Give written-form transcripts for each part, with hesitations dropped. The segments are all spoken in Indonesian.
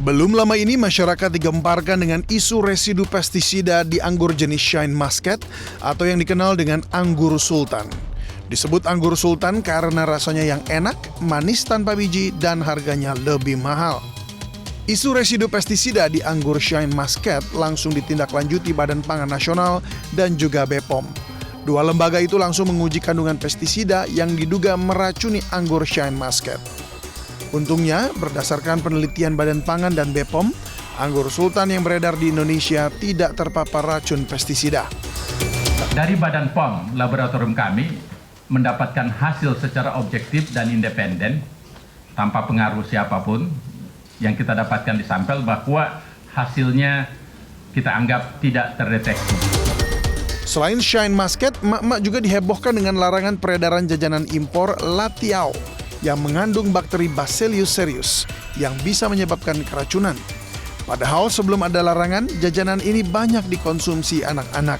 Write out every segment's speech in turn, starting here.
Belum lama ini masyarakat digemparkan dengan isu residu pestisida di anggur jenis Shine Muscat atau yang dikenal dengan anggur sultan. Disebut anggur sultan karena rasanya yang enak, manis tanpa biji, dan harganya lebih mahal. Isu residu pestisida di anggur Shine Muscat langsung ditindaklanjuti Badan Pangan Nasional dan juga BPOM. Dua lembaga itu langsung menguji kandungan pestisida yang diduga meracuni anggur Shine Muscat. Untungnya, berdasarkan penelitian Badan Pangan dan BPOM, anggur sultan yang beredar di Indonesia tidak terpapar racun pestisida. Dari Badan POM, laboratorium kami mendapatkan hasil secara objektif dan independen, tanpa pengaruh siapapun, yang kita dapatkan di sampel bahwa hasilnya kita anggap tidak terdeteksi. Selain Shine Muscat, emak-emak juga dihebohkan dengan larangan peredaran jajanan impor Latiao yang mengandung bakteri Bacillus cereus yang bisa menyebabkan keracunan. Padahal sebelum ada larangan, jajanan ini banyak dikonsumsi anak-anak.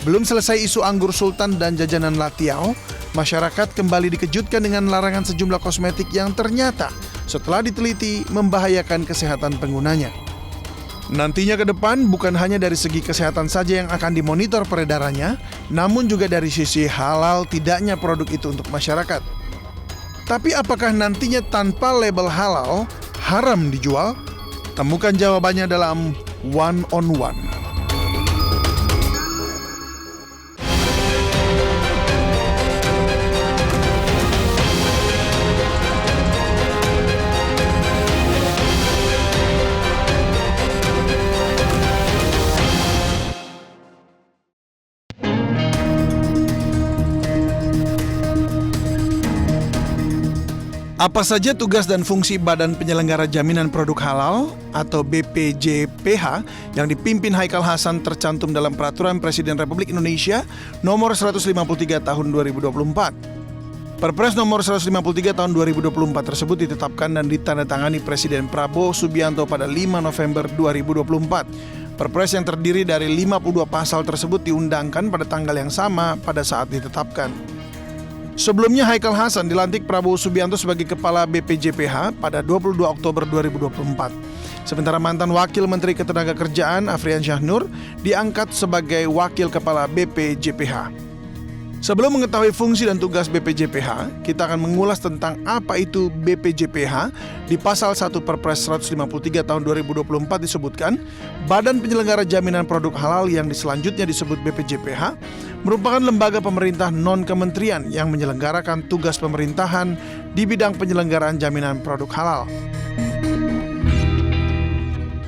Belum selesai isu anggur sultan dan jajanan Latiao, masyarakat kembali dikejutkan dengan larangan sejumlah kosmetik yang ternyata setelah diteliti membahayakan kesehatan penggunanya. Nantinya ke depan bukan hanya dari segi kesehatan saja yang akan dimonitor peredarannya, namun juga dari sisi halal tidaknya produk itu untuk masyarakat. Tapi apakah nantinya tanpa label halal, haram dijual? Temukan jawabannya dalam One on One. Apa saja tugas dan fungsi Badan Penyelenggara Jaminan Produk Halal atau BPJPH yang dipimpin Haikal Hasan tercantum dalam Peraturan Presiden Republik Indonesia Nomor 153 Tahun 2024. Perpres Nomor 153 Tahun 2024 tersebut ditetapkan dan ditandatangani Presiden Prabowo Subianto pada 5 November 2024. Perpres yang terdiri dari 52 pasal tersebut diundangkan pada tanggal yang sama pada saat ditetapkan. Sebelumnya Haikal Hasan dilantik Prabowo Subianto sebagai Kepala BPJPH pada 22 Oktober 2024. Sementara mantan Wakil Menteri Ketenagakerjaan Afrian Syahnur diangkat sebagai Wakil Kepala BPJPH. Sebelum mengetahui fungsi dan tugas BPJPH, kita akan mengulas tentang apa itu BPJPH. Di pasal 1 Perpres 153 tahun 2024 disebutkan, Badan Penyelenggara Jaminan Produk Halal yang selanjutnya disebut BPJPH merupakan lembaga pemerintah non-kementerian yang menyelenggarakan tugas pemerintahan di bidang penyelenggaraan jaminan produk halal.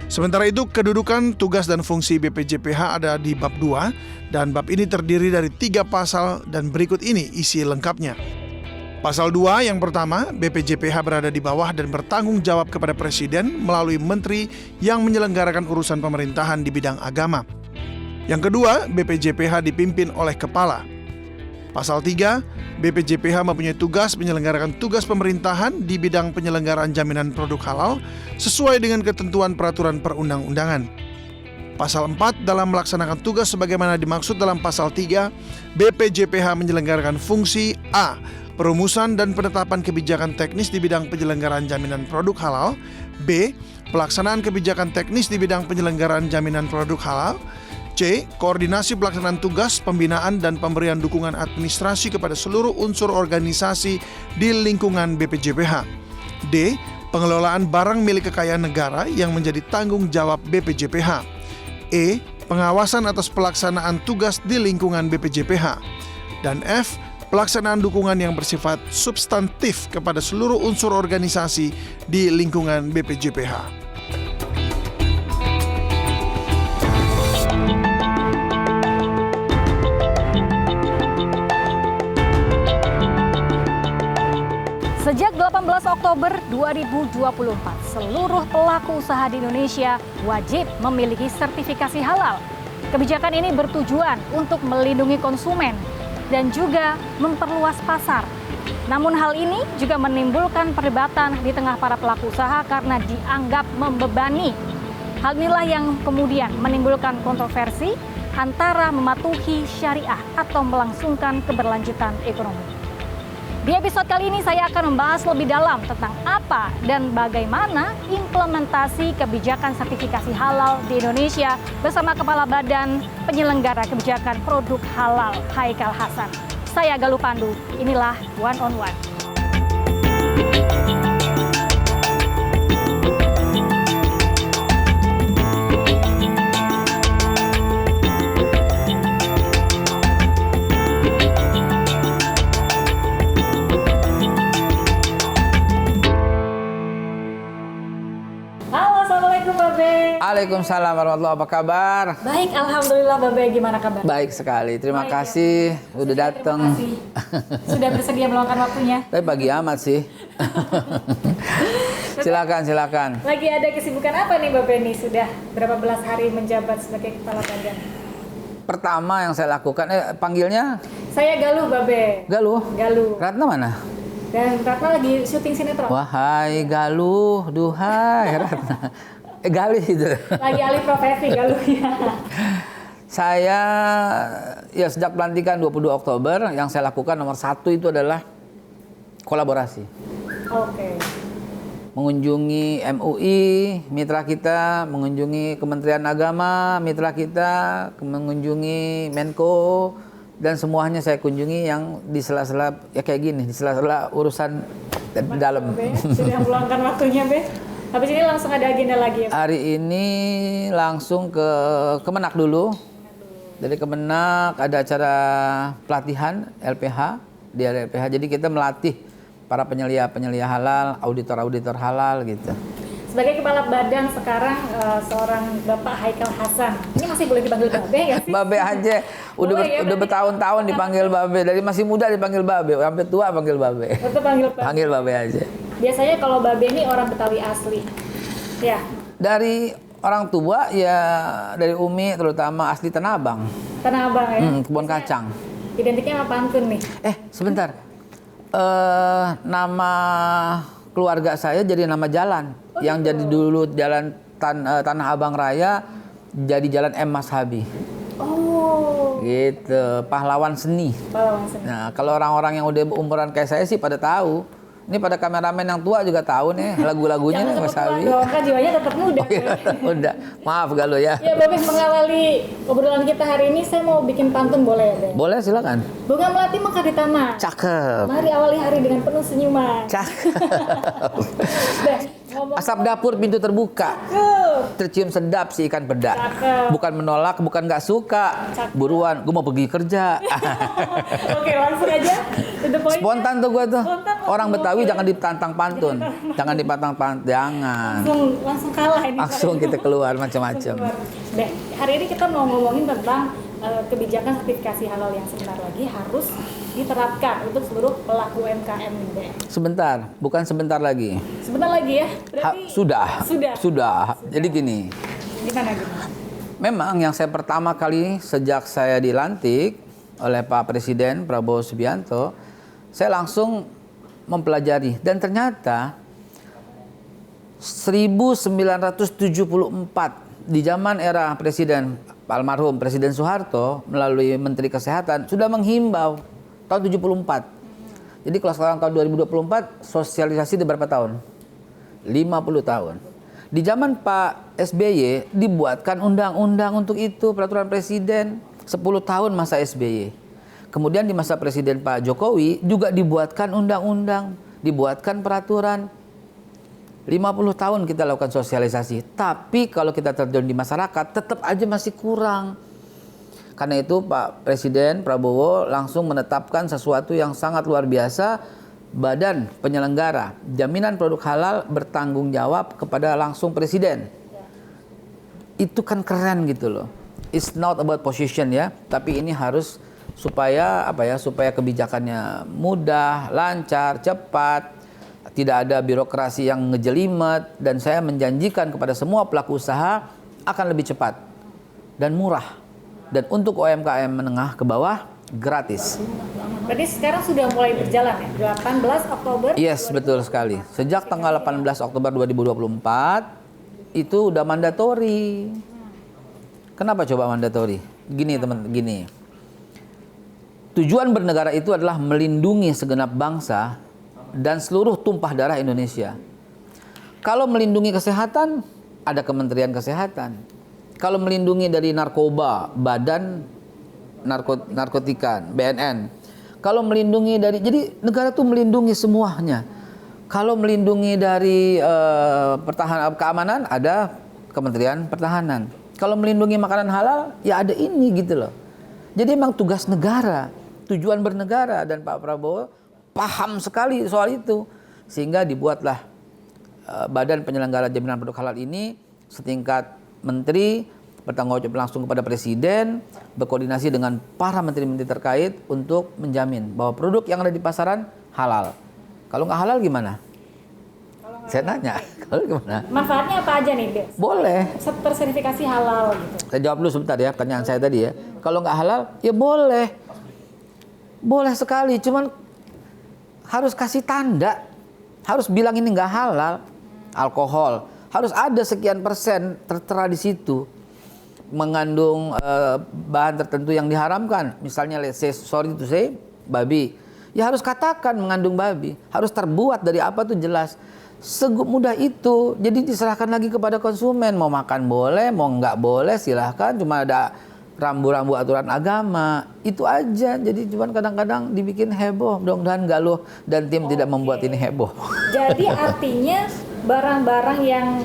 Sementara itu, kedudukan, tugas, dan fungsi BPJPH ada di bab 2, dan bab ini terdiri dari 3 pasal dan berikut ini isi lengkapnya. Pasal 2 yang pertama, BPJPH berada di bawah dan bertanggung jawab kepada Presiden melalui Menteri yang menyelenggarakan urusan pemerintahan di bidang agama. Yang kedua, BPJPH dipimpin oleh Kepala. Pasal 3, BPJPH mempunyai tugas menyelenggarakan tugas pemerintahan di bidang penyelenggaraan jaminan produk halal sesuai dengan ketentuan peraturan perundang-undangan. Pasal 4, dalam melaksanakan tugas sebagaimana dimaksud dalam pasal 3, BPJPH menyelenggarakan fungsi A. Perumusan dan penetapan kebijakan teknis di bidang penyelenggaraan jaminan produk halal. B. Pelaksanaan kebijakan teknis di bidang penyelenggaraan jaminan produk halal. C. Koordinasi pelaksanaan tugas, pembinaan, dan pemberian dukungan administrasi kepada seluruh unsur organisasi di lingkungan BPJPH. D. Pengelolaan barang milik kekayaan negara yang menjadi tanggung jawab BPJPH. E. Pengawasan atas pelaksanaan tugas di lingkungan BPJPH. Dan F. Pelaksanaan dukungan yang bersifat substantif kepada seluruh unsur organisasi di lingkungan BPJPH. Sejak 18 Oktober 2024, seluruh pelaku usaha di Indonesia wajib memiliki sertifikasi halal. Kebijakan ini bertujuan untuk melindungi konsumen dan juga memperluas pasar. Namun hal ini juga menimbulkan perdebatan di tengah para pelaku usaha karena dianggap membebani. Hal inilah yang kemudian menimbulkan kontroversi antara mematuhi syariah atau melangsungkan keberlanjutan ekonomi. Di episode kali ini saya akan membahas lebih dalam tentang apa dan bagaimana implementasi kebijakan sertifikasi halal di Indonesia bersama Kepala Badan Penyelenggara Kebijakan Produk Halal Haikal Hasan. Saya Galuh Pandu, inilah One on One. Waalaikumsalam warahmatullahi wabarakatuh. Apa kabar? Baik, alhamdulillah Babe, gimana kabar? Baik sekali. Terima Baik, kasih udah datang. Terima kasih. Sudah bersedia meluangkan waktunya. Tapi pagi amat sih. Silakan. Lagi ada kesibukan apa nih Babe nih? Sudah berapa belas hari menjabat sebagai kepala badan? Pertama yang saya lakukan, panggilnya Saya Galuh Babe. Galuh. Ratna mana? Dan Ratna lagi syuting sinetron. Wahai Galuh, duhai Ratna. Galih itu. Lagi alih profesi Galuhnya. Saya ya sejak pelantikan 22 Oktober yang saya lakukan nomor 1 itu adalah kolaborasi. Oke. Mengunjungi MUI, mitra kita, mengunjungi Kementerian Agama, mitra kita, mengunjungi Menko, dan semuanya saya kunjungi yang di sela-sela ya kayak gini, di sela-sela urusan dalam. Be, sudah meluangkan waktunya, Be. Habis ini langsung ada agenda lagi ya? Hari ini langsung ke Kemenak dulu. Dari Kemenak ada acara pelatihan LPH, di LPH. Jadi kita melatih para penyelia halal, auditor halal gitu. Sebagai kepala badan sekarang seorang Bapak Haikal Hasan. Ini masih boleh dipanggil Babe nggak sih? Babe aja. Udah bertahun-tahun dipanggil Babe. Dari masih muda dipanggil Babe, sampai tua panggil Babe. Betul panggil Babe. Panggil Babe aja. Biasanya kalau Babe ini orang Betawi asli. Ya. Dari orang tua ya, dari Umi terutama asli Tanah Abang. Tanah Abang ya. Kebun kacang. Identiknya sama pantun nih. Sebentar. Nama keluarga saya jadi nama jalan. Yang jadi dulu jalan Tanah Abang Raya jadi jalan M. Mashabi. Oh. Gitu, pahlawan seni. Nah, kalau orang-orang yang udah umuran kayak saya sih pada tahu. Ini pada kameramen yang tua juga tahu nih lagu-lagunya nih Mas Habi. Kan jiwanya tetap muda. Oh, iya, muda. Maaf Galuh ya. Ya, Babe, mengawali obrolan kita hari ini saya mau bikin pantun, boleh ya, Be? Boleh, silakan. Bunga melati mekar di taman. Cakep. Mari awali hari dengan penuh senyuman. Cakep. Be, ngomong. Asap dapur pintu terbuka. Tercium sedap si ikan pedak. Cakep. Bukan menolak, bukan nggak suka. Cakep. Buruan, gue mau pergi kerja. Oke, langsung aja. To the point. Spontan tuh gue tuh. Spontan. Orang Betawi jangan ditantang pantun. Jangan dipantang pantun. Jangan. Langsung kalah ini. Langsung kita keluar macam-macam. Deh, hari ini kita mau ngomongin tentang kebijakan sertifikasi halal yang sebentar lagi harus diterapkan untuk seluruh pelaku UMKM nih, Be. Sebentar, bukan sebentar lagi. Sebentar lagi ya? Berarti Sudah. Jadi gini. Gimana? Memang yang saya pertama kali sejak saya dilantik oleh Pak Presiden Prabowo Subianto, saya langsung mempelajari dan ternyata 1974 di zaman era Presiden almarhum Presiden Soeharto melalui Menteri Kesehatan sudah menghimbau tahun 74. Jadi kalau sekarang tahun 2024 sosialisasi di berapa tahun? 50 tahun. Di zaman Pak SBY dibuatkan undang-undang untuk itu, peraturan presiden 10 tahun masa SBY. Kemudian di masa Presiden Pak Jokowi juga dibuatkan undang-undang, dibuatkan peraturan. 50 tahun kita lakukan sosialisasi. Tapi kalau kita terjun di masyarakat tetap aja masih kurang. Karena itu Pak Presiden Prabowo langsung menetapkan sesuatu yang sangat luar biasa. Badan Penyelenggara Jaminan Produk Halal bertanggung jawab kepada langsung Presiden. Itu kan keren gitu loh. It's not about position ya, tapi ini harus supaya supaya kebijakannya mudah, lancar, cepat, tidak ada birokrasi yang ngejelimet, dan saya menjanjikan kepada semua pelaku usaha akan lebih cepat dan murah. Dan untuk UMKM menengah ke bawah gratis. Berarti sekarang sudah mulai berjalan ya? 18 Oktober? Yes, betul sekali. Sejak tanggal 18 Oktober 2024 itu udah mandatori. Kenapa coba mandatori? Gini teman, gini. tujuan bernegara itu adalah melindungi segenap bangsa dan seluruh tumpah darah Indonesia. Kalau melindungi kesehatan, ada Kementerian Kesehatan. Kalau melindungi dari narkoba, Badan Narkotika, BNN. Kalau melindungi dari, jadi negara tuh melindungi semuanya. Kalau melindungi dari pertahanan keamanan, ada Kementerian Pertahanan. Kalau melindungi makanan halal, ya ada ini gitu loh. Jadi memang tugas negara, tujuan bernegara, dan Pak Prabowo paham sekali soal itu. Sehingga dibuatlah Badan Penyelenggara Jaminan Produk Halal ini setingkat menteri, bertanggung jawab langsung kepada Presiden, berkoordinasi dengan para menteri-menteri terkait untuk menjamin bahwa produk yang ada di pasaran halal. Kalau nggak halal gimana? Saya nanya, kalau gimana? Manfaatnya apa aja nih, Des? Boleh. Tersertifikasi halal gitu. Saya jawab dulu sebentar ya pertanyaan saya tadi ya. Kalau nggak halal, ya boleh. Boleh sekali, cuman harus kasih tanda. Harus bilang ini nggak halal. Alkohol, harus ada sekian persen tertera di situ. Mengandung bahan tertentu yang diharamkan. Misalnya, let's say, sorry to say, babi. Ya harus katakan mengandung babi. Harus terbuat dari apa tuh jelas. Semudah itu. Jadi diserahkan lagi kepada konsumen. Mau makan boleh, mau nggak boleh silahkan. Cuma ada rambu-rambu aturan agama. Itu aja. Jadi cuman kadang-kadang dibikin heboh. Mudah-mudahan Galuh dan tim tidak membuat ini heboh. Jadi artinya barang-barang yang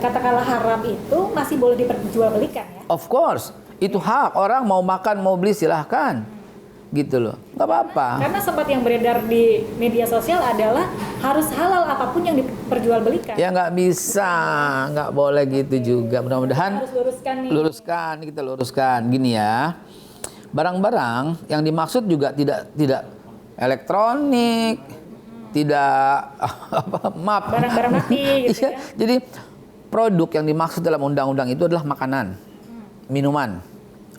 katakanlah haram itu masih boleh diperjualbelikan ya? Of course. Itu hak. Orang mau makan, mau beli silahkan. Gitu loh. Nggak apa-apa. Karena sempat yang beredar di media sosial adalah harus halal apapun yang diperjualbelikan. Ya nggak bisa, nggak boleh gitu juga. Mudah-mudahan Harus luruskan nih. kita luruskan. Gini ya, barang-barang yang dimaksud juga tidak elektronik, tidak map. Barang-barang mati gitu ya. Jadi produk yang dimaksud dalam undang-undang itu adalah makanan, minuman,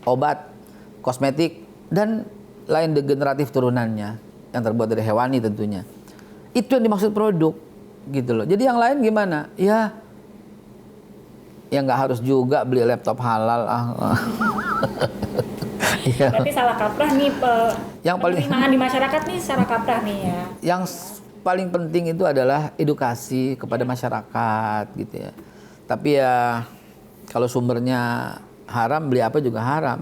obat, kosmetik, dan lain degeneratif turunannya yang terbuat dari hewani tentunya. Itu yang dimaksud produk gitu loh. Jadi yang lain gimana? Ya nggak harus juga beli laptop halal. Ya. Berarti salah kaprah nih Yang paling penerimaan di masyarakat nih secara kaprah nih ya. Yang paling penting itu adalah edukasi kepada masyarakat gitu ya. Tapi ya kalau sumbernya haram, beli apa juga haram.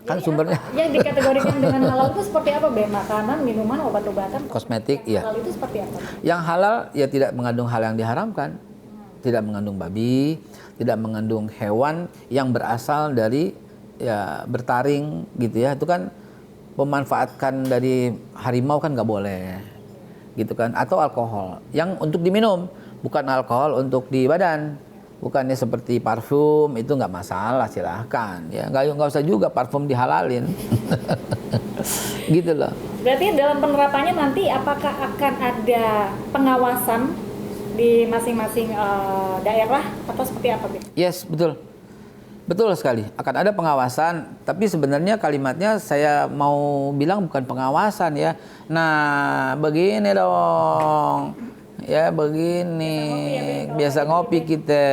Kan Jadi sumbernya apa? Yang dikategorikan dengan halal itu seperti apa, Be? Makanan, minuman, obat-obatan, kosmetik, yang iya. halal itu seperti apa? Yang halal ya tidak mengandung hal yang diharamkan. Tidak mengandung babi, tidak mengandung hewan yang berasal dari ya bertaring gitu ya. Itu kan memanfaatkan dari harimau kan nggak boleh. Gitu kan, atau alkohol yang untuk diminum, bukan alkohol untuk di badan. Bukannya seperti parfum, itu nggak masalah, silahkan ya, nggak usah juga parfum dihalalin. Gitu loh. Berarti dalam penerapannya nanti apakah akan ada pengawasan di masing-masing daerah atau seperti apa, Be? Yes, betul. Betul sekali, akan ada pengawasan, tapi sebenarnya kalimatnya saya mau bilang bukan pengawasan ya. Nah, begini dong. Ya begini, biasa ngopi kita.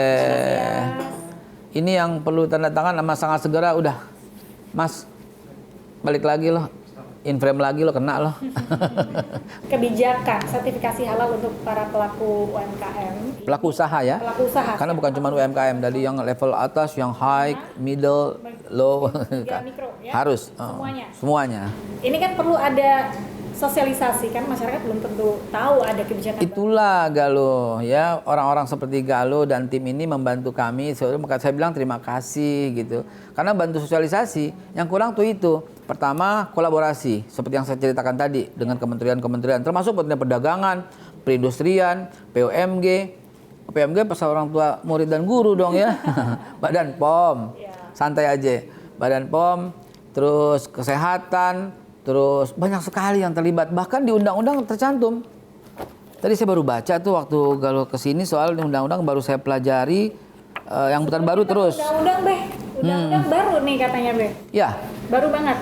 Ini yang perlu tanda tangan sama sangat segera udah. Mas, balik lagi loh. In frame lagi lo, kena loh. Kebijakan sertifikasi halal untuk para pelaku UMKM. Pelaku usaha ya. Pelaku usaha. Karena bukan cuma UMKM, dari yang level atas, yang high, middle, low. Hingga mikro ya. Harus. Semuanya. Ini kan perlu ada sosialisasi, kan masyarakat belum tentu tahu ada kebijakan. Itulah Galuh ya, orang-orang seperti Galuh dan tim ini membantu kami. Maka saya bilang terima kasih gitu. Karena bantu sosialisasi, yang kurang tuh itu. Pertama, kolaborasi seperti yang saya ceritakan tadi dengan kementerian-kementerian, termasuk Kementerian Perdagangan, Perindustrian, PUMG. PUMG pasal orang tua murid dan guru dong ya. Badan POM. Santai aja. Badan POM, terus kesehatan, terus banyak sekali yang terlibat. Bahkan di undang-undang tercantum. Tadi saya baru baca tuh waktu Galuh kesini soal undang-undang, baru saya pelajari yang bukan baru terus. Undang-undang, Be. Undang-undang baru nih katanya, Be. Ya. Baru banget.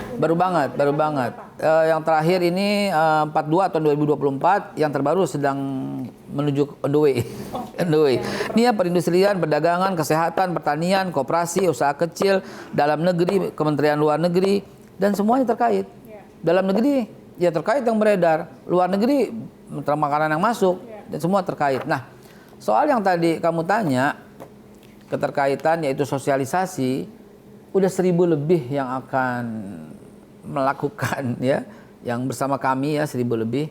Baru banget. Yang terakhir ini 42 tahun 2024, yang terbaru sedang menuju on the way. On the way. Ini ya perindustrian, perdagangan, kesehatan, pertanian, koperasi, usaha kecil, dalam negeri, Kementerian Luar Negeri, dan semuanya terkait. Dalam negeri ya terkait yang beredar, luar negeri makanan yang masuk, dan semua terkait. Nah, soal yang tadi kamu tanya, keterkaitan yaitu sosialisasi, udah 1.000 lebih yang akan melakukan ya, yang bersama kami ya 1.000 lebih.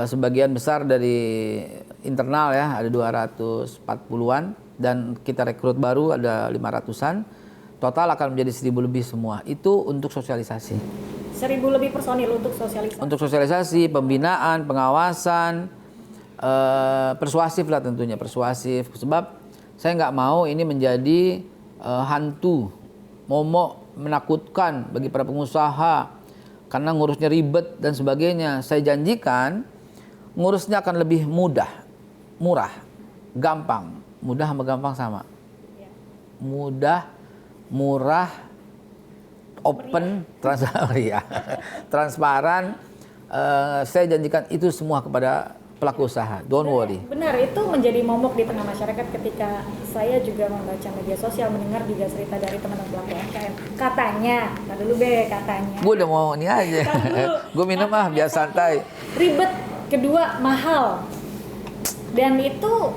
Sebagian besar dari internal ya, ada 240-an, dan kita rekrut baru ada 500-an. Total akan menjadi 1.000 lebih semua. Itu untuk sosialisasi. 1.000 lebih personil untuk sosialisasi. Untuk sosialisasi, pembinaan, pengawasan, persuasif lah tentunya, persuasif. Sebab saya nggak mau ini menjadi hantu, momok, menakutkan bagi para pengusaha karena ngurusnya ribet dan sebagainya. Saya janjikan ngurusnya akan lebih mudah, murah, gampang. Mudah sama gampang sama. Mudah, murah, open, transparan. Saya janjikan itu semua kepada pelaku usaha. Don't worry. Benar, itu menjadi momok di tengah masyarakat ketika saya juga membaca media sosial, mendengar juga cerita dari teman-teman pelaku UMKM. Katanya, tar dulu katanya. Gue udah mau ini aja. Gue minum biar santai. Ribet, kedua mahal. Dan itu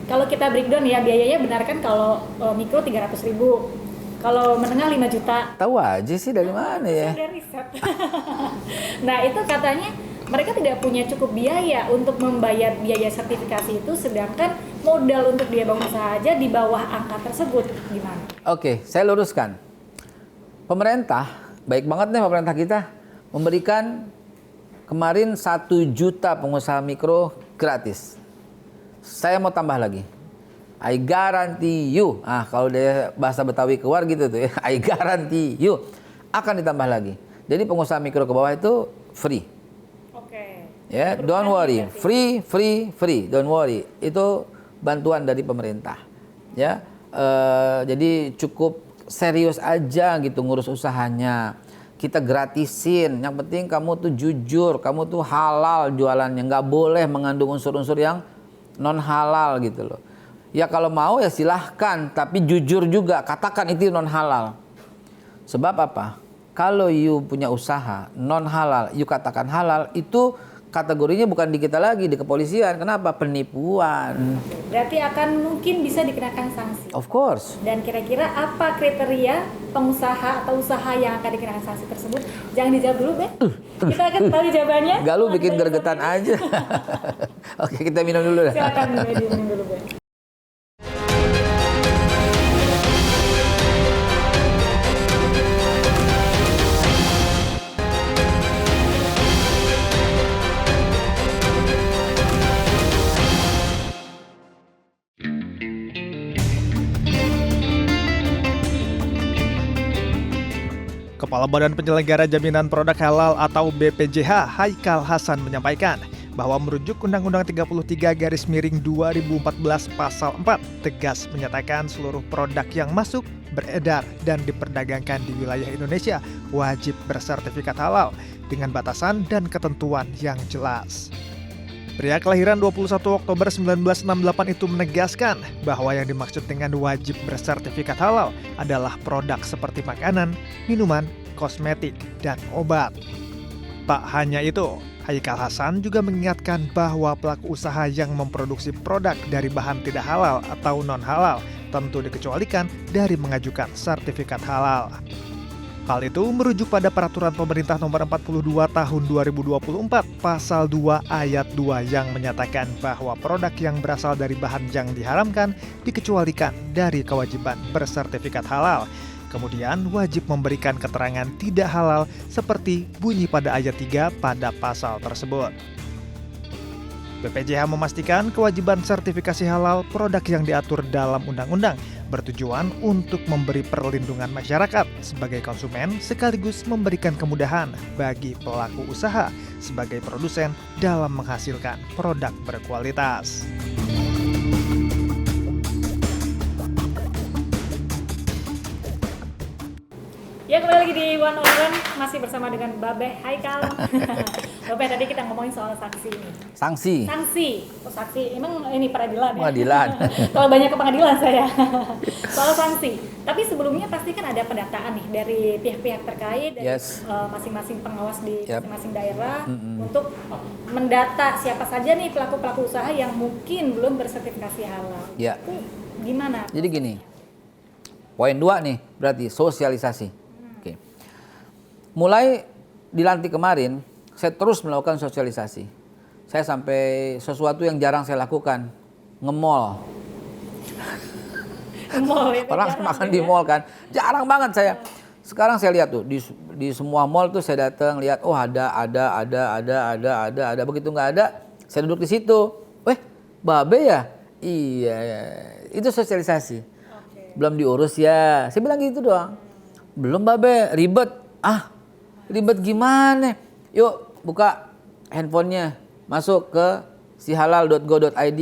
kalau kita breakdown ya, biayanya benar kan kalau mikro 300.000. Kalau menengah 5 juta. Tahu aja sih dari mana ya? Saya riset. Nah, itu katanya mereka tidak punya cukup biaya untuk membayar biaya sertifikasi itu, sedangkan modal untuk dia bangun usaha aja di bawah angka tersebut. Gimana? Oke, saya luruskan. Pemerintah, baik banget nih pemerintah kita, memberikan kemarin 1 juta pengusaha mikro gratis. Saya mau tambah lagi. I guarantee you. Kalau dia bahasa Betawi keluar gitu tuh ya. I guarantee you. Akan ditambah lagi. Jadi pengusaha mikro ke bawah itu free. Oke. Ya, don't worry. Free. Don't worry. Itu bantuan dari pemerintah. Ya. Jadi cukup serius aja gitu ngurus usahanya. Kita gratisin. Yang penting kamu tuh jujur, kamu tuh halal jualannya. Nggak boleh mengandung unsur-unsur yang non halal gitu loh. Ya kalau mau ya silahkan, tapi jujur juga, katakan itu non halal. Sebab apa? Kalau you punya usaha non halal, you katakan halal, itu kategorinya bukan di kita lagi, di kepolisian. Kenapa? Penipuan. Berarti akan mungkin bisa dikenakan sanksi. Of course. Dan kira-kira apa kriteria pengusaha atau usaha yang akan dikenakan sanksi tersebut? Jangan dijawab dulu, Be. Kita akan tahu jawabannya. Galuh bikin gergetan aja. Oke, kita minum dulu dah. Silakan minum dulu, Be. Kepala Badan Penyelenggara Jaminan Produk Halal atau BPJH, Haikal Hasan menyampaikan bahwa merujuk Undang-Undang 33/2014 Pasal 4 tegas menyatakan seluruh produk yang masuk, beredar, dan diperdagangkan di wilayah Indonesia wajib bersertifikat halal dengan batasan dan ketentuan yang jelas. Pria kelahiran 21 Oktober 1968 itu menegaskan bahwa yang dimaksud dengan wajib bersertifikat halal adalah produk seperti makanan, minuman, kosmetik, dan obat. Tak hanya itu, Haikal Hasan juga mengingatkan bahwa pelaku usaha yang memproduksi produk dari bahan tidak halal atau non-halal tentu dikecualikan dari mengajukan sertifikat halal. Hal itu merujuk pada Peraturan Pemerintah Nomor 42 Tahun 2024 Pasal 2 Ayat 2 yang menyatakan bahwa produk yang berasal dari bahan yang diharamkan dikecualikan dari kewajiban bersertifikat halal. Kemudian wajib memberikan keterangan tidak halal seperti bunyi pada ayat 3 pada pasal tersebut. BPJH memastikan kewajiban sertifikasi halal produk yang diatur dalam undang-undang bertujuan untuk memberi perlindungan masyarakat sebagai konsumen sekaligus memberikan kemudahan bagi pelaku usaha sebagai produsen dalam menghasilkan produk berkualitas. Ya, kembali lagi di One on One, masih bersama dengan Babe Haikal. Bapak, tadi kita ngomongin soal saksi nih. Sanksi. Saksi, emang ini peradilan ya? Pengadilan. Kalau banyak ke pengadilan saya. Soal sanksi. Tapi sebelumnya pasti kan ada pendataan nih dari pihak-pihak terkait, dari masing-masing pengawas di masing-masing daerah untuk mendata siapa saja nih pelaku-pelaku usaha yang mungkin belum bersertifikasi halal. Ya. Itu gimana? Jadi gini, poin 2 nih berarti sosialisasi. Oke. Mulai dilantik kemarin, saya terus melakukan sosialisasi. Saya sampai sesuatu yang jarang saya lakukan, nge-mall. Orang makan di mall kan, jarang banget saya. Sekarang saya lihat tuh di semua mall tuh saya datang lihat, oh ada. Begitu nggak ada, saya duduk di situ. Babe ya? Iya, itu sosialisasi. Belum diurus ya, saya bilang gitu doang. Belum babe, ribet. Ribet gimana? Yuk buka handphonenya, masuk ke sihalal.go.id.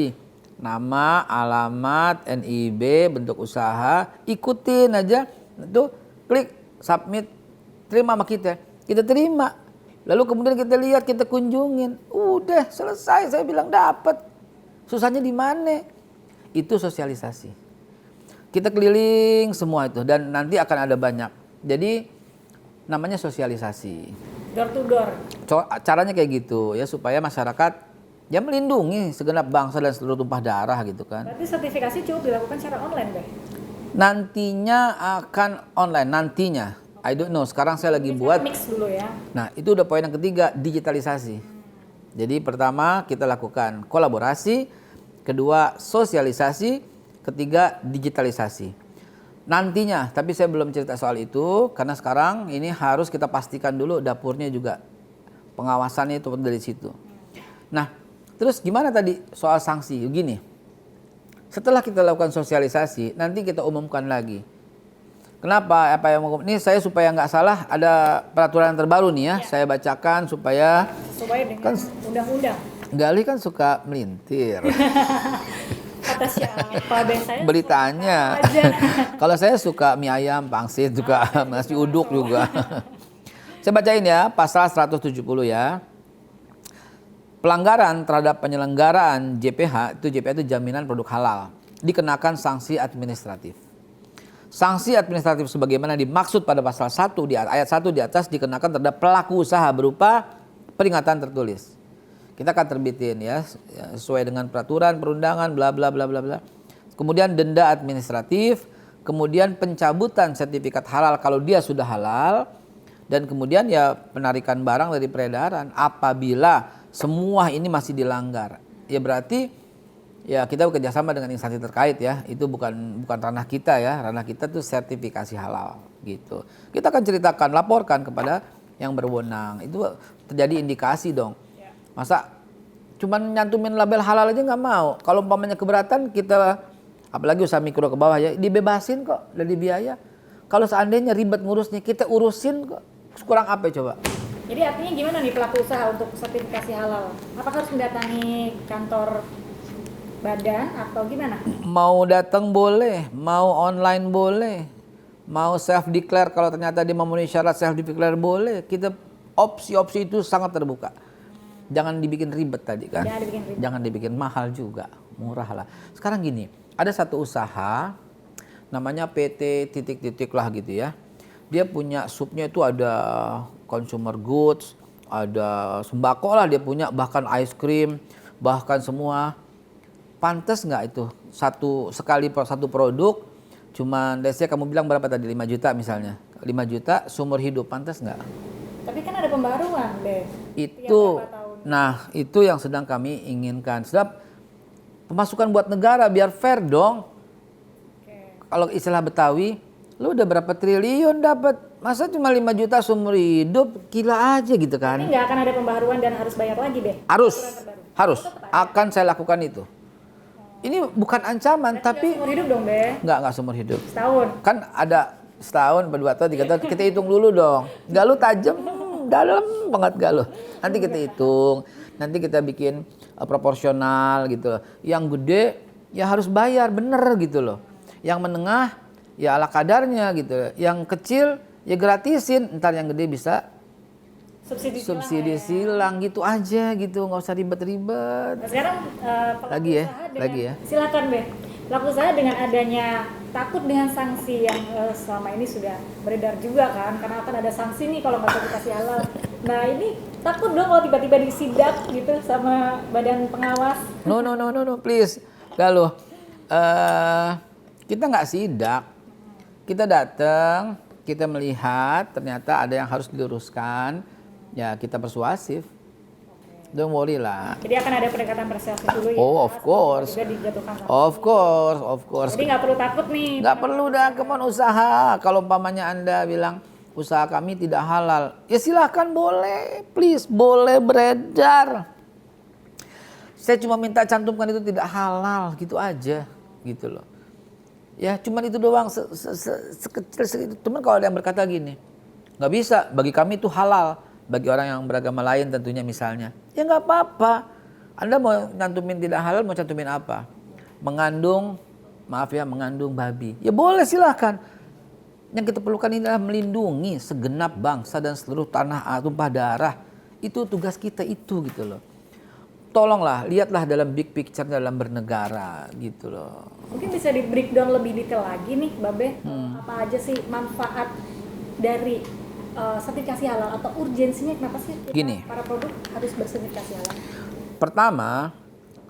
Nama, alamat, NIB, bentuk usaha, ikutin aja. Tuh klik submit, terima sama kita. Kita terima. Lalu kemudian kita lihat, kita kunjungin. Udah selesai, saya bilang dapat. Susahnya di mana? Itu sosialisasi. Kita keliling semua itu dan nanti akan ada banyak. Jadi namanya sosialisasi. Door to door. Caranya kayak gitu ya supaya masyarakat ya melindungi segenap bangsa dan seluruh tumpah darah gitu kan. Berarti sertifikasi cukup dilakukan secara online deh? Nantinya akan online, nantinya. I don't know, sekarang saya lagi buat. Mix dulu ya. Nah itu udah poin yang ketiga, digitalisasi. Jadi pertama kita lakukan kolaborasi, kedua sosialisasi, ketiga digitalisasi. Nantinya, tapi saya belum cerita soal itu karena sekarang ini harus kita pastikan dulu dapurnya juga pengawasannya itu dari situ. Nah, terus gimana tadi soal sanksi? Gini, setelah kita lakukan sosialisasi, nanti kita umumkan lagi. Kenapa? Ini saya supaya nggak salah ada peraturan terbaru nih ya. Saya bacakan supaya dengan kan, undang-undang. Gali kan suka melintir. Kata siapa? Saya Beritanya. Kalau saya suka mie ayam, pangsit juga, nasi uduk juga. Saya bacain ya, pasal 170 ya. Pelanggaran terhadap penyelenggaraan JPH, itu jaminan produk halal, dikenakan sanksi administratif. Sanksi administratif sebagaimana dimaksud pada pasal 1 di ayat 1 di atas dikenakan terhadap pelaku usaha berupa peringatan tertulis. Kita akan terbitin ya sesuai dengan peraturan perundangan bla bla bla bla bla. Kemudian denda administratif, kemudian pencabutan sertifikat halal kalau dia sudah halal, dan kemudian ya penarikan barang dari peredaran apabila semua ini masih dilanggar. Ya berarti ya kita bekerjasama dengan instansi terkait ya. Itu bukan ranah kita ya. Ranah kita tuh sertifikasi halal gitu. Kita akan ceritakan, laporkan kepada yang berwenang. Itu terjadi indikasi dong. Masa cuman nyantumin label halal aja nggak mau. Kalau umpamanya keberatan kita, apalagi usaha mikro ke bawah ya, dibebasin kok dari biaya. Kalau seandainya ribet ngurusnya, kita urusin kok. Kurang apa coba? Jadi artinya gimana nih pelaku usaha untuk sertifikasi halal? Apakah harus mendatangi kantor badan atau gimana? Mau datang boleh, mau online boleh, mau self declare kalau ternyata dia memenuhi syarat self declare boleh. Kita opsi-opsi itu sangat terbuka. Jangan dibikin ribet tadi kan. Jangan dibikin mahal juga, murah lah. Sekarang gini, ada satu usaha namanya PT titik-titik lah gitu ya. Dia punya subnya itu ada consumer goods, ada sembako lah dia punya, bahkan ice cream, bahkan semua. Pantes nggak itu satu produk cuman let's say kamu bilang berapa tadi 5 juta misalnya. 5 juta seumur hidup, pantes nggak? Tapi kan ada pembaruan deh. Itu nah, itu yang sedang kami inginkan. Sebab pemasukan buat negara biar fair dong. Kalau istilah Betawi, lu udah berapa triliun dapat? Masa cuma 5 juta seumur hidup? Gila aja gitu kan. Ini nggak akan ada pembaruan dan harus bayar lagi deh? Harus. Akan saya lakukan itu. Ini bukan ancaman, tapi seumur hidup dong, Be? Nggak seumur hidup. Setahun? Kan ada setahun, 2 tahun, 3 tahun. Kita hitung dulu dong. Nggak lu tajam. Dalam banget gak lo? Nanti kita hitung, nanti kita bikin proporsional gitu. Yang gede ya harus bayar bener gitu loh. Yang menengah ya ala kadarnya gitu. Yang kecil ya gratisin, ntar yang gede bisa subsidi silang gitu aja gitu, nggak usah ribet-ribet. Nah, sekarang Lagi ya, lagi ya. Silakan Be. Pelaku usaha dengan adanya takut dengan sanksi yang selama ini sudah beredar juga kan, karena akan ada sanksi nih kalau nggak sertifikasi halal. Nah ini takut dong kalau tiba-tiba disidak gitu sama badan pengawas. No, please. Lalu kita nggak sidak, kita datang, kita melihat ternyata ada yang harus diluruskan, ya kita persuasif. Don't worry lah. Jadi akan ada pendekatan persuasif dulu ya. Oh, of course. Juga dijatuhkan sanksi. Of course. Jadi nggak perlu takut nih. Nggak perlu dah, kemana usaha. Kalau umpamanya Anda bilang usaha kami tidak halal, ya silahkan boleh, please, boleh beredar. Saya cuma minta cantumkan itu tidak halal, gitu aja, gitu loh. Ya, cuman itu doang, sekecil segitu. Cuman kalau ada yang berkata gini, nggak bisa, bagi kami itu halal, bagi orang yang beragama lain tentunya misalnya, ya nggak apa-apa. Anda mau cantumin tidak halal, mau cantumin apa? Mengandung babi. Ya boleh, silahkan. Yang kita perlukan ini adalah melindungi segenap bangsa dan seluruh tanah tumpah darah. Itu tugas kita itu gitu loh. Tolonglah, lihatlah dalam big picture dalam bernegara gitu loh. Mungkin bisa di breakdown lebih detail lagi nih, Babe. Apa aja sih manfaat dari sertifikasi halal atau urgensinya, kenapa sih kita, para produk harus bersertifikasi halal? Pertama,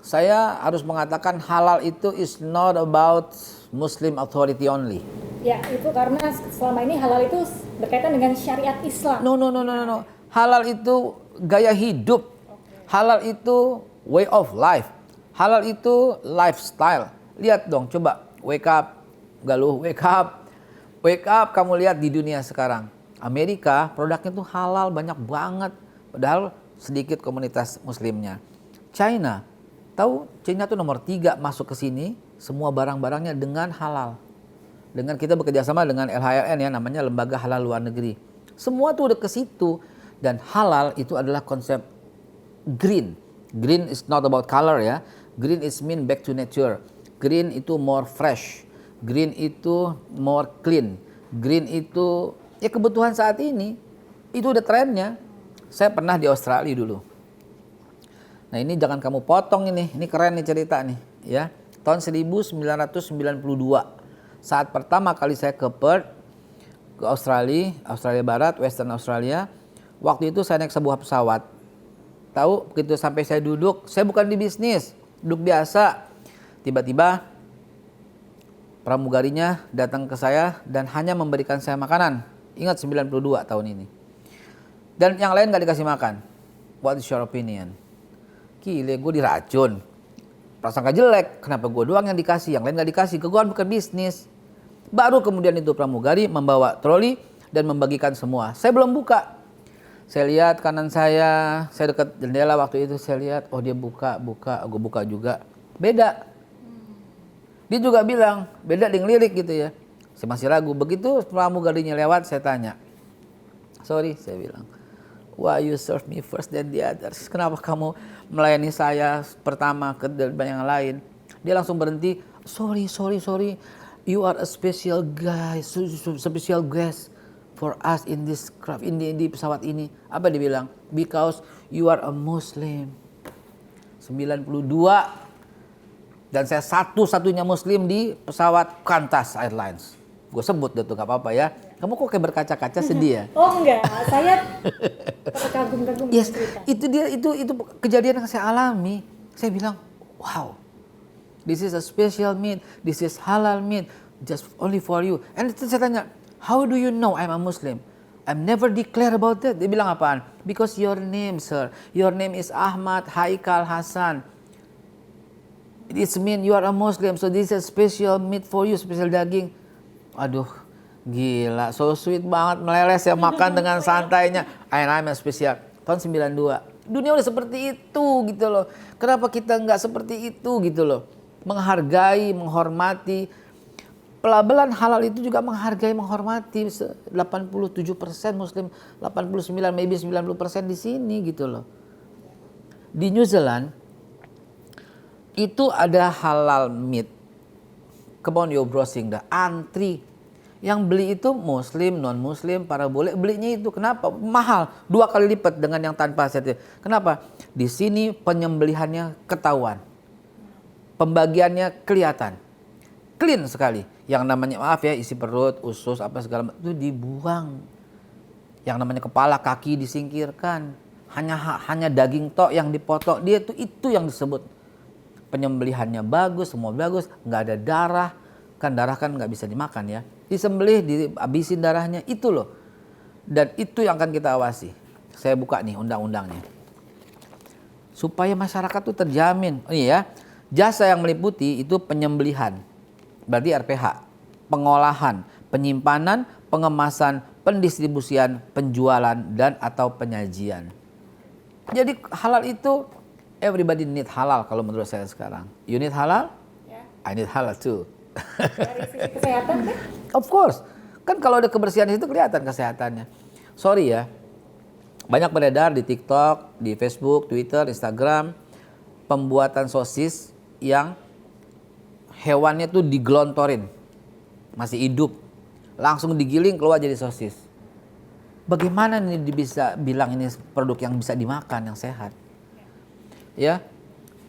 saya harus mengatakan halal itu is not about Muslim authority only. Ya, itu karena selama ini halal itu berkaitan dengan syariat Islam. No. Halal itu gaya hidup. Halal itu way of life. Halal itu lifestyle. Lihat dong, coba wake up, Galuh, wake up. Wake up, kamu lihat di dunia sekarang. Amerika produknya tuh halal banyak banget, padahal sedikit komunitas muslimnya. China, tahu China tuh nomor 3 masuk ke sini, semua barang-barangnya dengan halal. Dengan kita bekerja sama dengan LHLN ya, namanya Lembaga Halal Luar Negeri. Semua tuh udah ke situ, dan halal itu adalah konsep green. Green is not about color ya. Green is mean back to nature. Green itu more fresh. Green itu more clean. Green itu ya kebutuhan saat ini, itu udah trennya. Saya pernah di Australia dulu. Nah ini jangan kamu potong ini keren nih cerita nih ya. Tahun 1992, saat pertama kali saya ke Perth, ke Australia Barat, Western Australia. Waktu itu saya naik sebuah pesawat. Tahu begitu sampai saya duduk, saya bukan di bisnis, duduk biasa. Tiba-tiba pramugarinya datang ke saya dan hanya memberikan saya makanan. Ingat 92 tahun ini. Dan yang lain gak dikasih makan. What is your opinion? Gile, gue diracun. Prasangka jelek, kenapa gue doang yang dikasih, yang lain gak dikasih? Gue bukan bisnis. Baru kemudian itu pramugari membawa troli dan membagikan semua. Saya belum buka. Saya lihat kanan saya dekat jendela waktu itu, saya lihat, oh dia buka, gue buka juga. Beda. Dia juga bilang, beda di ngelirik gitu ya. Saya masih ragu. Begitu pramugarinya lewat, saya tanya. Sorry, saya bilang. Why you serve me first than the others? Kenapa kamu melayani saya pertama ke yang lain? Dia langsung berhenti. Sorry. You are a special guy, special guest for us in this craft, di pesawat ini. Apa dia bilang? Because you are a Muslim. 92. Dan saya satu-satunya Muslim di pesawat Qantas Airlines. Gue sebut deh tuh, gak apa-apa ya. Kamu kok kayak berkaca-kaca sedih ya? Oh enggak, saya terkagum-kagum. Yes, itu kejadian yang saya alami. Saya bilang, wow, this is a special meat, this is halal meat, just only for you. And itu saya tanya, how do you know I'm a Muslim? I'm never declare about that. Dia bilang apaan? Because your name, sir, your name is Ahmad Haikal Hasan. It mean you are a Muslim, so this is a special meat for you, special daging. Aduh, gila, so sweet banget, meleleh saya makan dengan santainya. And I'm a special. Tahun 92. Dunia udah seperti itu gitu loh. Kenapa kita nggak seperti itu gitu loh? Menghargai, menghormati. Pelabelan halal itu juga menghargai, menghormati. 87% Muslim, 89, maybe 90% di sini gitu loh. Di New Zealand itu ada halal meat. Come on, you're browsing dah, antri. Yang beli itu muslim, non-muslim, para bule belinya itu. Kenapa? Mahal, 2 kali lipat dengan yang tanpa sertifikat. Kenapa? Di sini penyembelihannya ketahuan. Pembagiannya kelihatan. Clean sekali. Yang namanya, maaf ya, isi perut, usus, apa segala macam itu dibuang. Yang namanya kepala, kaki disingkirkan. Hanya daging tok yang dipotong. Dia itu yang disebut. Penyembelihannya bagus, semua bagus, nggak ada darah. Kan darah kan nggak bisa dimakan ya. Disembelih, dihabisin darahnya, itu loh. Dan itu yang akan kita awasi. Saya buka nih undang-undangnya. Supaya masyarakat tuh terjamin. Oh iya, jasa yang meliputi itu penyembelihan. Berarti RPH. Pengolahan, penyimpanan, pengemasan, pendistribusian, penjualan, dan atau penyajian. Jadi halal itu, everybody need halal kalau menurut saya sekarang. You need halal? Ya. I need halal too. Dari sisi kesehatan kan? Of course. Kan kalau ada kebersihan itu kelihatan kesehatannya. Sorry ya. Banyak beredar di TikTok, di Facebook, Twitter, Instagram. Pembuatan sosis yang hewannya tuh digelontorin. Masih hidup. Langsung digiling keluar jadi sosis. Bagaimana nih bisa bilang ini produk yang bisa dimakan, yang sehat? Ya.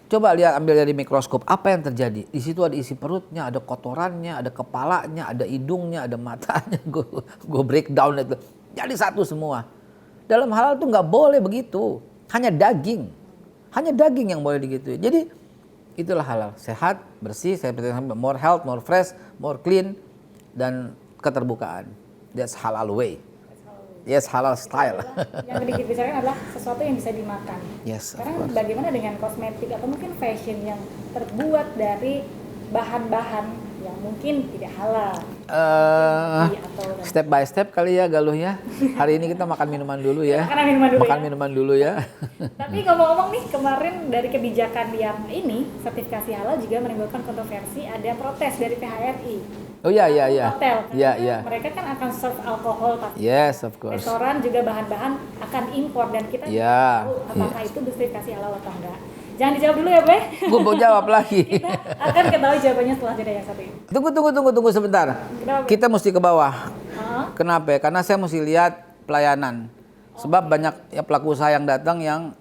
Coba lihat, ambil dari mikroskop, apa yang terjadi? Di situ ada isi perutnya, ada kotorannya, ada kepalanya, ada hidungnya, ada matanya. Gue breakdown itu. Jadi satu semua. Dalam halal tuh nggak boleh begitu. Hanya daging yang boleh begitu. Jadi itulah halal. Sehat, bersih, more health, more fresh, more clean, dan keterbukaan. That's halal way. Yes, halal style. Yang dibicarakan adalah sesuatu yang bisa dimakan. Yes, Sekarang bagaimana dengan kosmetik atau mungkin fashion yang terbuat dari bahan-bahan yang mungkin tidak halal? Step by step kali ya Galuh ya. Hari ini kita makan minuman dulu ya. Minuman dulu ya. Tapi ngomong-ngomong nih, kemarin dari kebijakan yang ini, sertifikasi halal juga menimbulkan kontroversi, ada protes dari PHRI. Oh iya. Hotel, Iya. mereka kan akan serve alkohol pasti. Yes, of course. Restoran juga bahan-bahan akan impor dan kita Iya, tahu apakah itu sertifikasi halal atau enggak. Jangan dijawab dulu ya, Be. Gue mau jawab lagi. Kita akan ketahui jawabannya setelah jeda yang satu ini. Tunggu sebentar. Kenapa? Kita mesti ke bawah. Hah? Kenapa? Karena saya mesti lihat pelayanan. Sebab banyak ya pelaku usaha yang datang yang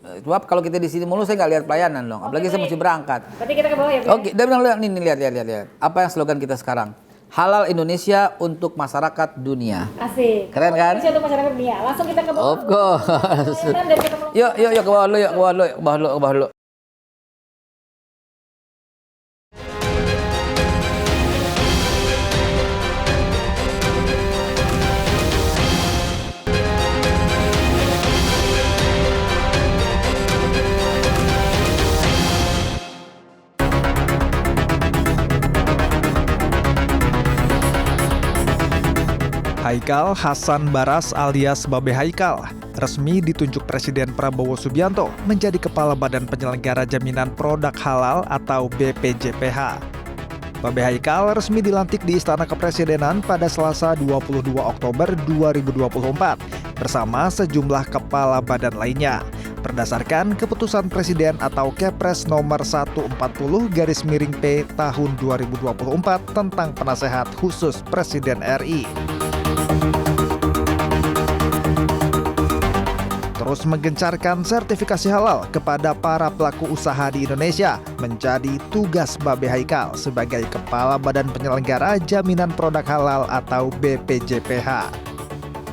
sebab kalau kita di sini mulu saya nggak lihat pelayanan dong. Apalagi saya mesti berangkat. Berarti kita ke bawah ya, Be. Oke, dan nih lihat. Apa yang slogan kita sekarang? Halal Indonesia untuk masyarakat dunia. Asik. Keren kan? Indonesia untuk masyarakat dunia. Langsung kita ke bawah. Of course. Pelayanan dan ketemu. Yuk ke bawah dulu. Haikal Hasan Baras alias Babe Haikal resmi ditunjuk Presiden Prabowo Subianto menjadi Kepala Badan Penyelenggara Jaminan Produk Halal atau BPJPH. Babe Haikal resmi dilantik di Istana Kepresidenan pada Selasa 22 Oktober 2024 bersama sejumlah kepala badan lainnya. Berdasarkan keputusan Presiden atau Kepres nomor 140/P tahun 2024 tentang penasehat khusus Presiden RI. Terus menggencarkan sertifikasi halal kepada para pelaku usaha di Indonesia menjadi tugas Babe Haikal sebagai Kepala Badan Penyelenggara Jaminan Produk Halal atau BPJPH.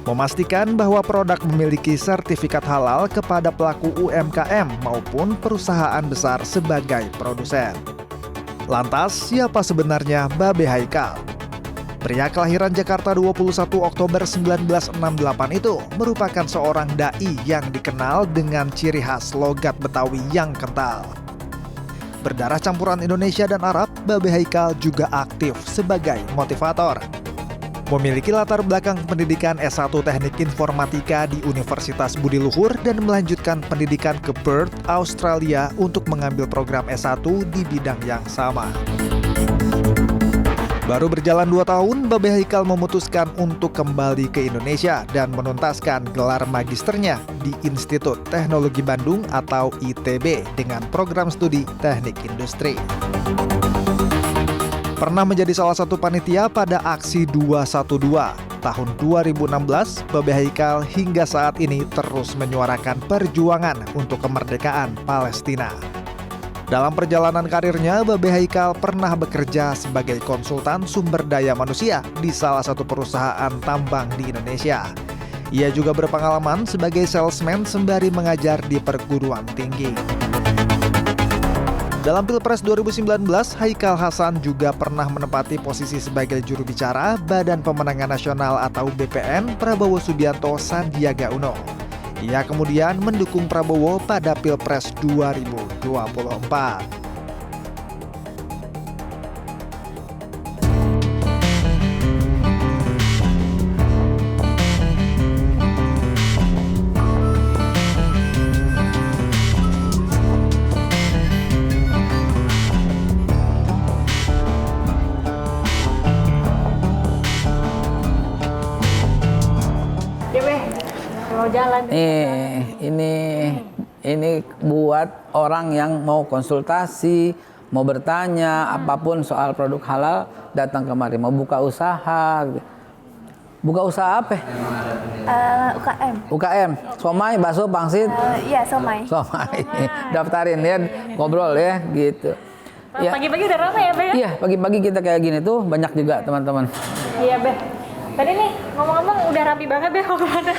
Memastikan bahwa produk memiliki sertifikat halal kepada pelaku UMKM maupun perusahaan besar sebagai produsen. Lantas, siapa sebenarnya Babe Haikal? Pria kelahiran Jakarta 21 Oktober 1968 itu merupakan seorang dai yang dikenal dengan ciri khas logat Betawi yang kental. Berdarah campuran Indonesia dan Arab, Babe Haikal juga aktif sebagai motivator. Memiliki latar belakang pendidikan S1 Teknik Informatika di Universitas Budi Luhur dan melanjutkan pendidikan ke Perth, Australia untuk mengambil program S1 di bidang yang sama. Baru berjalan 2 tahun, Babe Haikal memutuskan untuk kembali ke Indonesia dan menuntaskan gelar magisternya di Institut Teknologi Bandung atau ITB dengan program studi Teknik Industri. pernah menjadi salah satu panitia pada aksi 212 tahun 2016, Babe Haikal hingga saat ini terus menyuarakan perjuangan untuk kemerdekaan Palestina. Dalam perjalanan karirnya, Babe Haikal pernah bekerja sebagai konsultan sumber daya manusia di salah satu perusahaan tambang di Indonesia. Ia juga berpengalaman sebagai salesman sembari mengajar di perguruan tinggi. Dalam Pilpres 2019, Haikal Hasan juga pernah menempati posisi sebagai juru bicara Badan Pemenangan Nasional atau BPN Prabowo Subianto Sandiaga Uno. Ia kemudian mendukung Prabowo pada Pilpres 2024. Jalan. Ini buat orang yang mau konsultasi, mau bertanya apapun soal produk halal, datang kemari. Mau buka usaha, buka usaha apa? UKM. UKM, somai, bakso, pangsit. Iya, somai. Somai, daftarin ya, ngobrol ya, gitu. Ya. Pagi-pagi udah ramai ya, Be? Iya, pagi-pagi kita kayak gini tuh banyak juga teman-teman. Iya, Be. Tadi nih ngomong-ngomong udah rapi banget, Be, mau kemana?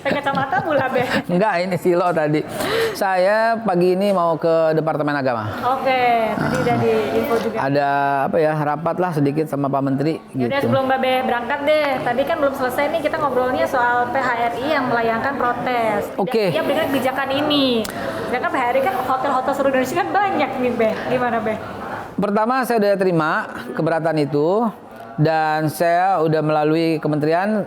Pakai kacamata pula, Be? Enggak, ini silo tadi. Saya pagi ini mau ke Departemen Agama. Oke, tadi udah di info juga. Ada apa ya, rapat lah sedikit sama Pak Menteri Udah gitu. sebelum Babe berangkat deh, tadi kan belum selesai nih kita ngobrolnya soal PHRI yang melayangkan protes. Oke. Iya, dengan kebijakan ini. Sedangkan PHRI kan hotel-hotel seluruh Indonesia kan banyak nih, Be. Gimana, Be? Pertama saya udah terima keberatan itu dan saya udah melalui kementerian,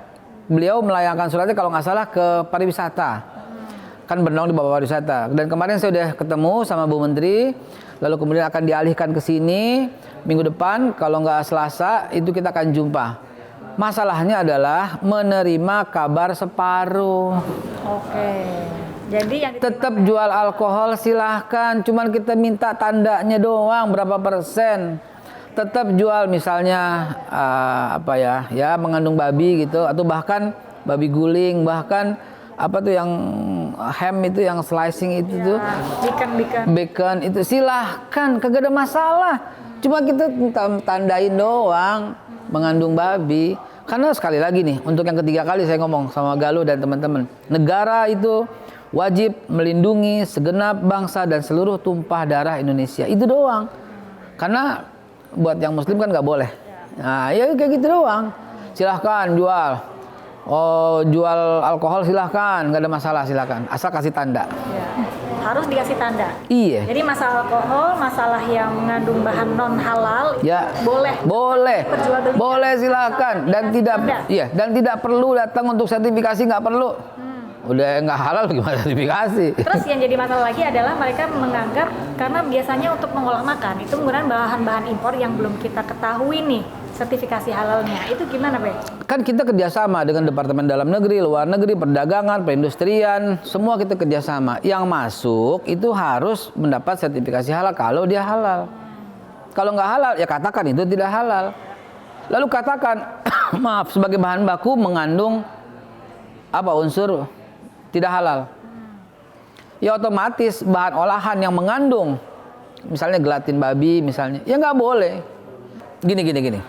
beliau melayangkan suratnya kalau nggak salah ke pariwisata, kan bernaung di bawah pariwisata. Dan kemarin saya udah ketemu sama Bu Menteri, lalu kemudian akan dialihkan ke sini minggu depan, kalau nggak Selasa itu kita akan jumpa. Masalahnya adalah menerima kabar separuh. Oke. Jadi yang Tetap jual alkohol silahkan, cuman kita minta tandanya doang berapa persen. Tetap jual misalnya apa ya mengandung babi gitu, atau bahkan babi guling, bahkan apa tuh yang ham itu yang slicing itu tuh bacon itu silahkan, kagak ada masalah. Cuma kita tandain doang mengandung babi. Karena sekali lagi nih, untuk yang ketiga kali saya ngomong sama Galuh dan teman-teman, negara itu wajib melindungi segenap bangsa dan seluruh tumpah darah Indonesia. Itu doang. Karena buat yang muslim kan nggak boleh. Nah, ya kayak gitu doang. Silahkan jual. Oh, jual alkohol silahkan, nggak ada masalah, silahkan. Asal kasih tanda. Ya, harus dikasih tanda. Iya. Jadi masalah alkohol, masalah yang mengandung bahan non halal, Ya. boleh. Perjualbelikan. Boleh silahkan dan tidak dan tidak perlu datang untuk sertifikasi, nggak perlu. Udah nggak halal gimana sertifikasi? Terus yang jadi masalah lagi adalah mereka menganggap karena biasanya untuk mengolah makan itu menggunakan bahan-bahan impor yang belum kita ketahui nih sertifikasi halalnya. Itu gimana, Be? Kan kita kerjasama dengan Departemen Dalam Negeri, Luar Negeri, Perdagangan, Perindustrian, semua kita kerjasama. Yang masuk itu harus mendapat sertifikasi halal kalau dia halal. Kalau nggak halal, ya katakan itu tidak halal. Lalu katakan, maaf, sebagai bahan baku mengandung apa unsur tidak halal. Ya otomatis bahan olahan yang mengandung, misalnya gelatin babi misalnya, ya nggak boleh. Gini.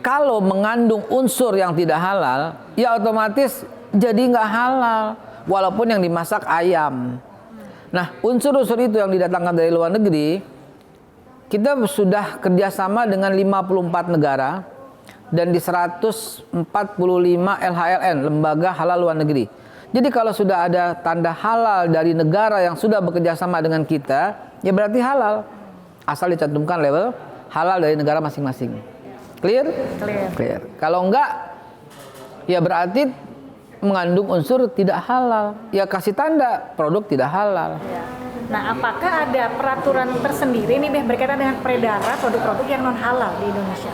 Kalau mengandung unsur yang tidak halal, ya otomatis jadi nggak halal. Walaupun yang dimasak ayam. Nah, unsur-unsur itu yang didatangkan dari luar negeri, kita sudah kerjasama dengan 54 negara dan di 145 LHLN, Lembaga Halal Luar Negeri. Jadi kalau sudah ada tanda halal dari negara yang sudah bekerjasama dengan kita, ya berarti halal. Asal dicantumkan label halal dari negara masing-masing. Clear? Clear. Kalau enggak, ya berarti mengandung unsur tidak halal. Ya kasih tanda produk tidak halal. Ya. Nah, apakah ada peraturan tersendiri nih berkaitan dengan peredaran produk-produk yang non halal di Indonesia?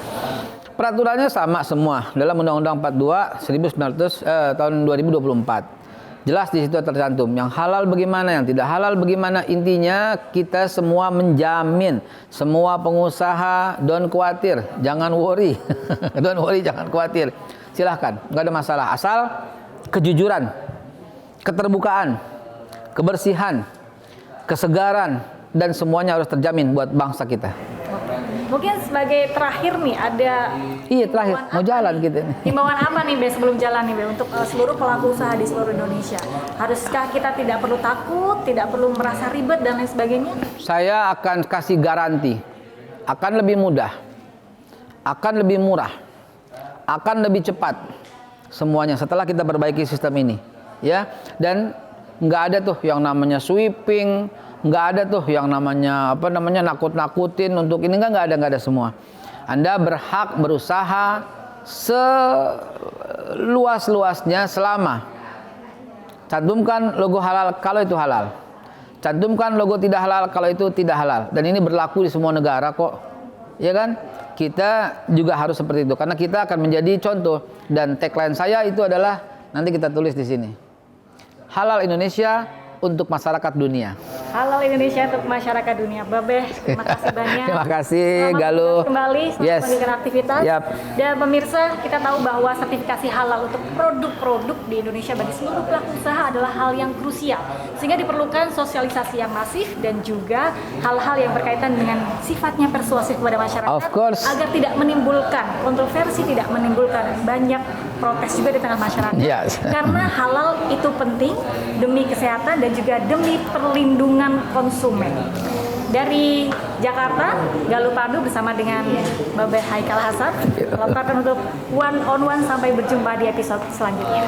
Peraturannya sama semua dalam Undang-Undang 42 tahun 2024. Jelas di situ tercantum yang halal bagaimana, yang tidak halal bagaimana. Intinya kita semua menjamin, semua pengusaha don't khawatir, jangan worry. Don't worry, jangan khawatir. Silahkan, nggak ada masalah. Asal kejujuran, keterbukaan, kebersihan, kesegaran, dan semuanya harus terjamin buat bangsa kita. Mungkin sebagai terakhir nih ada Iya, terakhir mau jalan gitu. himbauan apa nih Be sebelum jalan nih Be untuk seluruh pelaku usaha di seluruh Indonesia? Haruskah kita tidak perlu takut, tidak perlu merasa ribet dan lain sebagainya? Saya akan kasih garansi, akan lebih mudah, akan lebih murah, akan lebih cepat semuanya setelah kita perbaiki sistem ini, ya. Dan nggak ada tuh yang namanya sweeping, nggak ada tuh yang namanya nakut-nakutin untuk ini, nggak ada semua. Anda berhak berusaha seluas-luasnya selama cantumkan logo halal kalau itu halal, cantumkan logo tidak halal kalau itu tidak halal, dan ini berlaku di semua negara kok, ya kan? Kita juga harus seperti itu karena kita akan menjadi contoh. Dan tagline saya itu adalah nanti kita tulis di sini, halal Indonesia untuk masyarakat dunia. Halal Indonesia untuk masyarakat dunia. Babeh, terima kasih banyak. Terima kasih, Selamat Galuh. kembali, selamat Yes. melanjutkan aktivitas. Yap. Dan pemirsa, kita tahu bahwa sertifikasi halal untuk produk-produk di Indonesia bagi seluruh pelaku usaha adalah hal yang krusial. Sehingga diperlukan sosialisasi yang masif dan juga hal-hal yang berkaitan dengan sifatnya persuasif kepada masyarakat. Of course. Agar tidak menimbulkan kontroversi, tidak menimbulkan banyak protes juga di tengah masyarakat. Yes. Karena halal itu penting demi kesehatan dan juga demi perlindungan konsumen. Dari Jakarta, Galuh Pandu bersama dengan Babeh Haikal Hasan melakukan untuk One on One. Sampai berjumpa di episode selanjutnya.